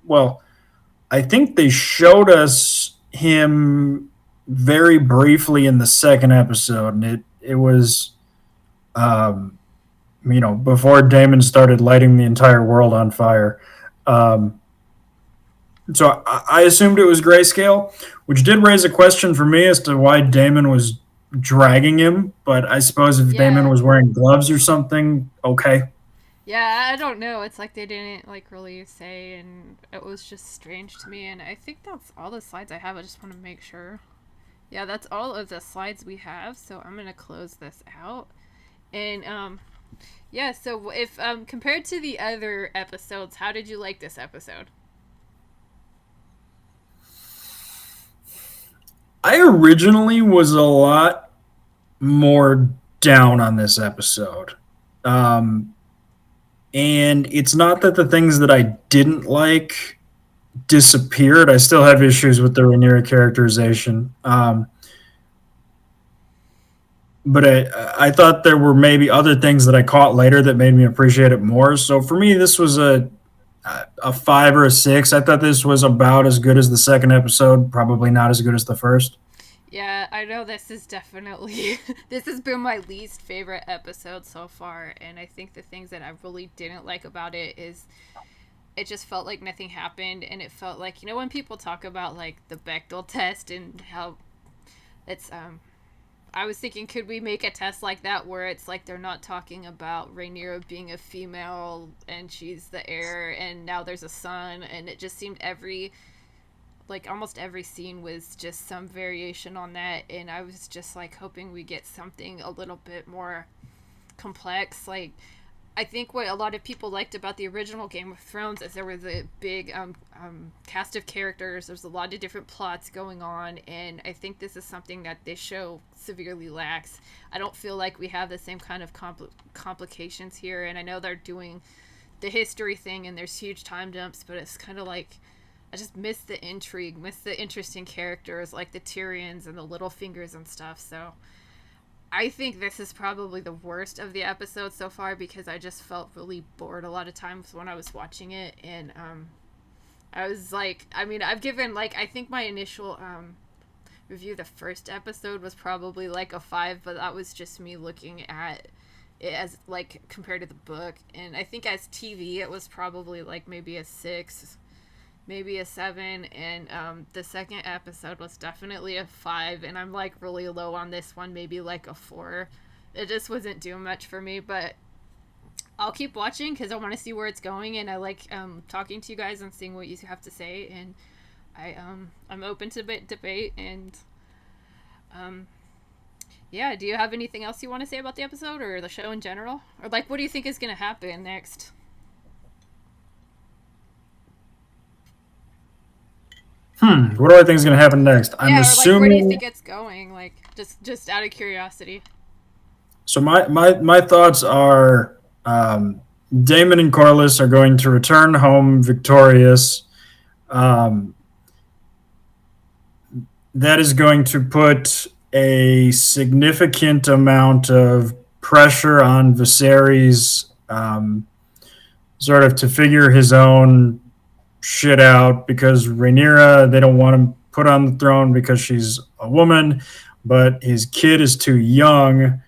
well, I think they showed us him very briefly in the second episode, and it was um, before Damon started lighting the entire world on fire. Um, so I assumed it was grayscale, which did raise a question for me as to why Damon was dragging him. But I suppose if Damon Yeah, was wearing gloves or something, okay. yeah, I don't know. It's like they didn't like really say, and it was just strange to me. And I think that's all the slides I have. I just want to make sure. Yeah, that's all of the slides we have. So I'm gonna close this out. And yeah. So if compared to the other episodes, how did you like this episode? I originally was a lot more down on this episode. Um, and it's not that the things that I didn't like disappeared. I still have issues with the Rhaenyra characterization. But I thought there were maybe other things that I caught later that made me appreciate it more. So for me, this was a 5 or a 6. I thought this was about as good as the second episode, probably not as good as the first. Yeah, I know this is definitely this has been my least favorite episode so far, and I think the things that I really didn't like about it is it just felt like nothing happened, and it felt like when people talk about like the Bechdel test and how it's I was thinking, could we make a test like that where it's like they're not talking about Rhaenyra being a female and she's the heir and now there's a son, and it just seemed almost every scene was just some variation on that, and I was just like hoping we get something a little bit more complex. Like, I think what a lot of people liked about the original Game of Thrones is there was a big cast of characters. There's a lot of different plots going on, and I think this is something that this show severely lacks. I don't feel like we have the same kind of complications here, and I know they're doing the history thing, and there's huge time jumps, but it's kind of like I just miss the intrigue, miss the interesting characters like the Tyrions and the Littlefingers and stuff. So I think this is probably the worst of the episodes so far because I just felt really bored a lot of times when I was watching it, and I was like, I mean, I've given like I think my initial review of the first episode was probably like a 5, but that was just me looking at it as like compared to the book, and I think as TV it was probably like maybe a 6, maybe a 7, and the second episode was definitely a 5, and I'm like really low on this one, maybe like a 4. It just wasn't doing much for me, but I'll keep watching because I want to see where it's going, and I like talking to you guys and seeing what you have to say, and I'm open to debate, and um yeah, do you have anything else you want to say about the episode or the show in general, or like what do you think is going to happen next? What do I think is going to happen next? I'm Yeah, or like where do you assuming. think it's going, like just out of curiosity. So my thoughts are Damon and Corlys are going to return home victorious. Um, that is going to put a significant amount of pressure on Viserys, sort of to figure his own shit out because Rhaenyra, they don't want him put on the throne because she's a woman, but his kid is too young.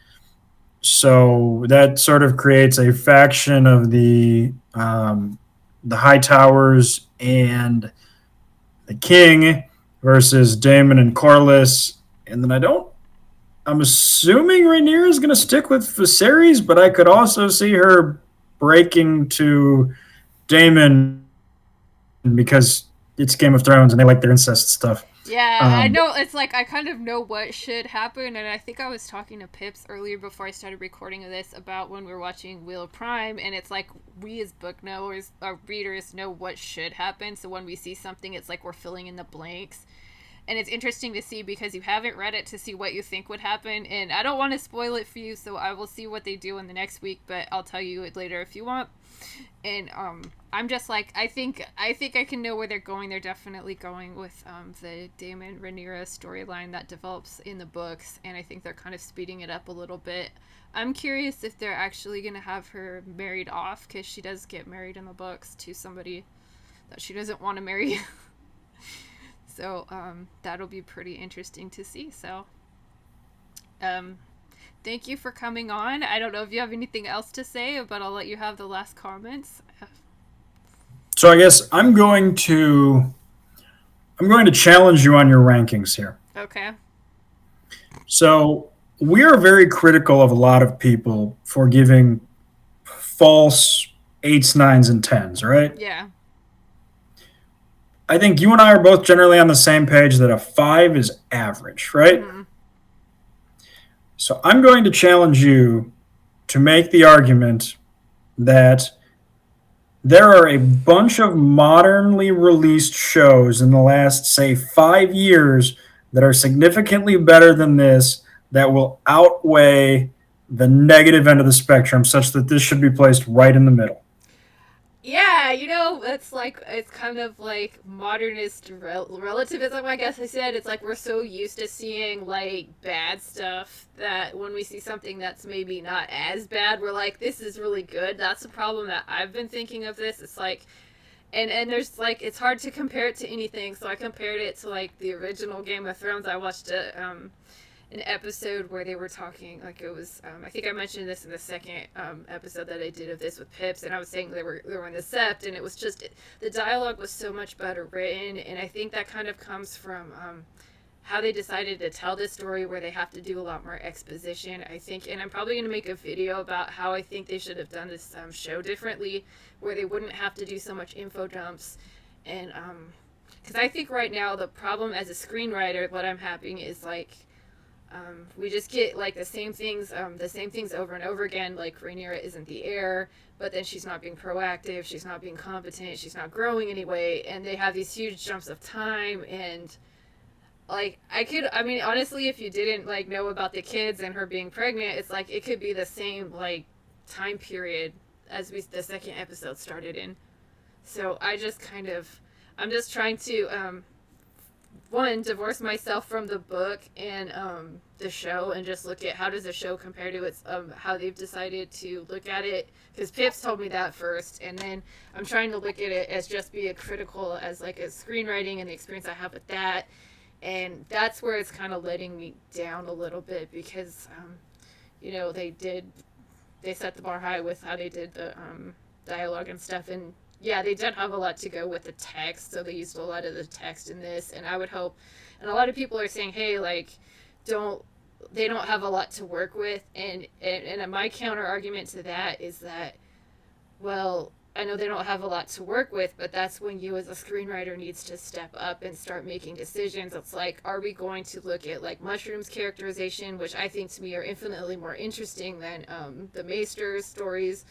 So that sort of creates a faction of the High Towers and the King versus Daemon and Corlys. And then I'm assuming Rhaenyra is going to stick with Viserys, but I could also see her breaking to Daemon because it's Game of Thrones and they like their incest stuff. Yeah, I Um, know. It's like I kind of know what should happen, and I think I was talking to Pips earlier before I started recording of this about when we were watching Wheel of Prime, and it's like we as book knowers, our readers, know what should happen. So when we see something, it's like we're filling in the blanks. and it's interesting to see because you haven't read it to see what you think would happen, and I don't want to spoil it for you, so I will see what they do in the next week, but I'll tell you it later if you want. And I'm just like, I think I can know where they're going. They're definitely going with the Damon Rhaenyra storyline that develops in the books, and I think they're kind of speeding it up a little bit. I'm curious if they're actually going to have her married off, because she does get married in the books to somebody that she doesn't want to marry. So that'll be pretty interesting to see. So thank you for coming on. I don't know if you have anything else to say, but I'll let you have the last comments. So I guess I'm going to challenge you on your rankings here. Okay. So we are very critical of a lot of people for giving false eights, nines, and tens, right? Yeah. I think you and I are both generally on the same page that a 5 is average, right? Mm-hmm. So I'm going to challenge you to make the argument that there are a bunch of modernly released shows in the last, say, 5 years that are significantly better than this, that will outweigh the negative end of the spectrum, such that this should be placed right in the middle. Yeah, it's kind of like modernist relativism, I guess I said. It's like we're so used to seeing, like, bad stuff that when we see something that's maybe not as bad, we're like, this is really good. That's the problem that I've been thinking of this. It's like, and there's, like, it's hard to compare it to anything, so I compared it to, like, the original Game of Thrones. I watched an episode where they were talking, like, it was I think I mentioned this in the second episode that I did of this with Pips, and I was saying they were in the Sept, and it was just, the dialogue was so much better written, and I think that kind of comes from how they decided to tell this story, where they have to do a lot more exposition, I think. And I'm probably going to make a video about how I think they should have done this show differently, where they wouldn't have to do so much info dumps. And because I think right now the problem as a screenwriter, what I'm having is, like, we just get, like, the same things over and over again. Like, Rhaenyra isn't the heir, but then she's not being proactive, she's not being competent, she's not growing anyway, and they have these huge jumps of time. And, like, I mean, honestly, if you didn't, like, know about the kids and her being pregnant, it's like it could be the same, like, time period as the second episode started in. So I'm just trying to one, divorce myself from the book and the show, and just look at how does the show compare to its how they've decided to look at it, because Pips told me that first, and then I'm trying to look at it as just be a critical as, like, a screenwriting and the experience I have with that. And that's where it's kind of letting me down a little bit, because they set the bar high with how they did the dialogue and stuff. And yeah, they did have a lot to go with the text, so they used a lot of the text in this. And I would hope, and a lot of people are saying, hey, like, they don't have a lot to work with. And my counter argument to that is that, well, I know they don't have a lot to work with, but that's when you as a screenwriter needs to step up and start making decisions. It's like, are we going to look at, like, Mushroom's characterization, which I think to me are infinitely more interesting than the Maester's stories.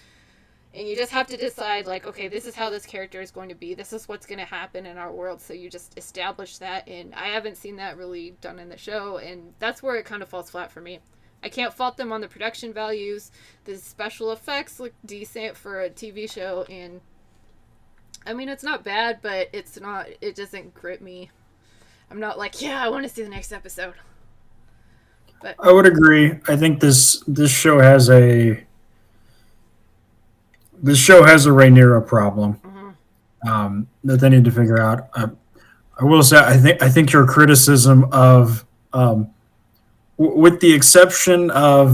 And you just have to decide, like, okay, this is how this character is going to be. This is what's going to happen in our world. So you just establish that. And I haven't seen that really done in the show. And that's where it kind of falls flat for me. I can't fault them on the production values. The special effects look decent for a TV show. And, I mean, it's not bad, but it doesn't grip me. I'm not like, yeah, I want to see the next episode. But I would agree. I think this show has a Rhaenyra problem that they need to figure out. I will say, I think your criticism of, with the exception of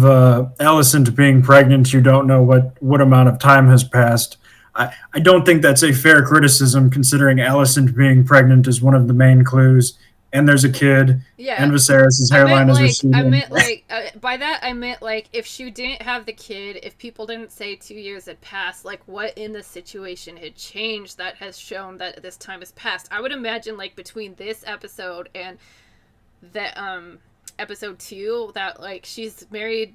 Alicent being pregnant, you don't know what amount of time has passed. I don't think that's a fair criticism, considering Alicent being pregnant is one of the main clues. And there's a kid, yeah, and Viserys' hairline is receding. I meant, like, by that I meant, like, if she didn't have the kid, if people didn't say 2 years had passed, like, what in the situation had changed that has shown that this time has passed? I would imagine, like, between this episode and the episode 2, that, like, she's married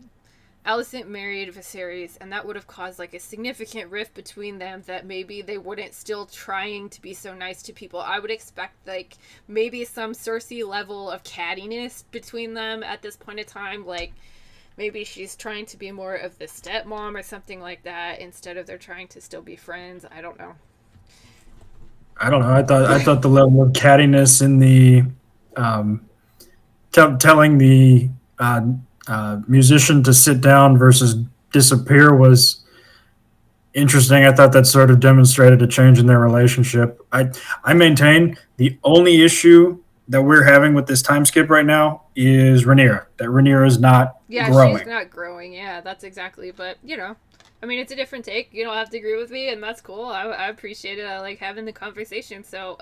Alicent married Viserys, and that would have caused like a significant rift between them that maybe they wouldn't still trying to be so nice to people. I would expect like maybe some Cersei level of cattiness between them at this point in time. Like maybe she's trying to be more of the stepmom or something like that instead of they're trying to still be friends. I don't know. I don't know. I thought the level of cattiness in the um, telling the musician to sit down versus disappear was interesting. I thought that sort of demonstrated a change in their relationship. I maintain the only issue that we're having with this time skip right now is Rhaenyra. That Rhaenyra is not Yeah, she's growing. not growing. Yeah, that's exactly. But you know, I mean, it's a different take. You don't have to agree with me, and that's cool. I appreciate it. I like having the conversation. So,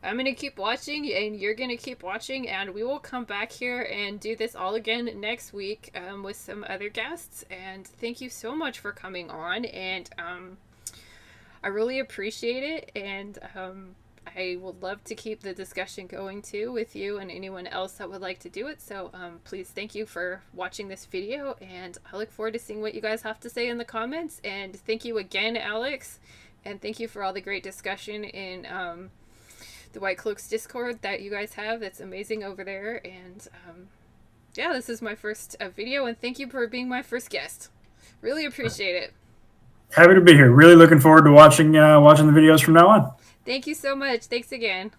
I'm gonna keep watching, and you're gonna keep watching, and we will come back here and do this all again next week with some other guests. And thank you so much for coming on, and I really appreciate it. And I would love to keep the discussion going too with you and anyone else that would like to do it. So please thank you for watching this video, and I look forward to seeing what you guys have to say in the comments. And thank you again, Alex, and thank you for all the great discussion in the Whitecloaks Discord that you guys have. That's amazing over there. And yeah, this is my first video, and thank you for being my first guest. Really appreciate it. Happy to be here. Really looking forward to watching the videos from now on. Thank you so much. Thanks again.